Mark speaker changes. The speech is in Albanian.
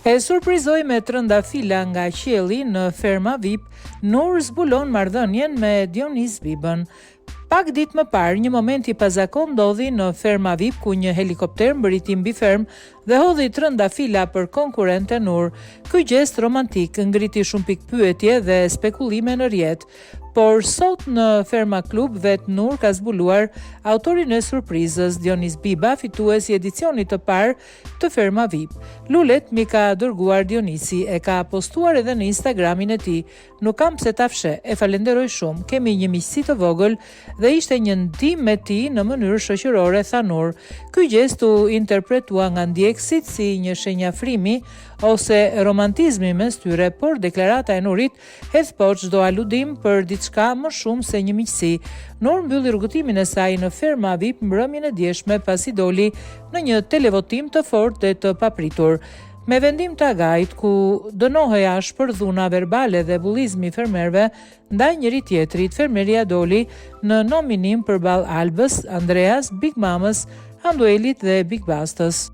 Speaker 1: E surprizoi me trëndafila nga qielli në ferma VIP, Nur zbulon marrëdhënien me Dionis Bibën. Pak ditë më parë, një moment i pazakon ndodhi në ferma VIP ku një helikopter mbërriti mbi fermë dhe hodhi trëndafila për konkurrente Nur. Ky gest romantik ngriti shumë pikë pyetje dhe spekullime në rrjet. Por sot në Ferma Klub vet Nur ka zbuluar autorin e surprizës, Dionis Biba, fituesi i edicionit të parë të Ferma VIP. Lulet mi ka dërguar Dionisi, e ka postuar edhe në Instagramin e tij. Nuk kam pse ta fshe, e falenderoj shumë, kemi një miqësi të vogël dhe ishte një ndihmë me ti në mënyrë shoqërore, tha Nur. Ky gest u interpretua nga ndjekësit si një shenjafrimi ose romantizmi mes tyre, por deklarata e Nurit hedh poshtë çdo aludim për diçka më shumë se një miqësi. Nur mbylli rrugëtimin e saj në Ferma VIP mbrëmjen e djeshme pasi doli në një televotim të fortë dhe të papritur. Me vendim të agajt, ku dënohej shpërdhuna verbale dhe bullizmi fermerëve ndaj njëri tjetrit, fermeria doli në nominim përballë Albës, Andreas, Big Mamës, Anduelit dhe Big Bastës.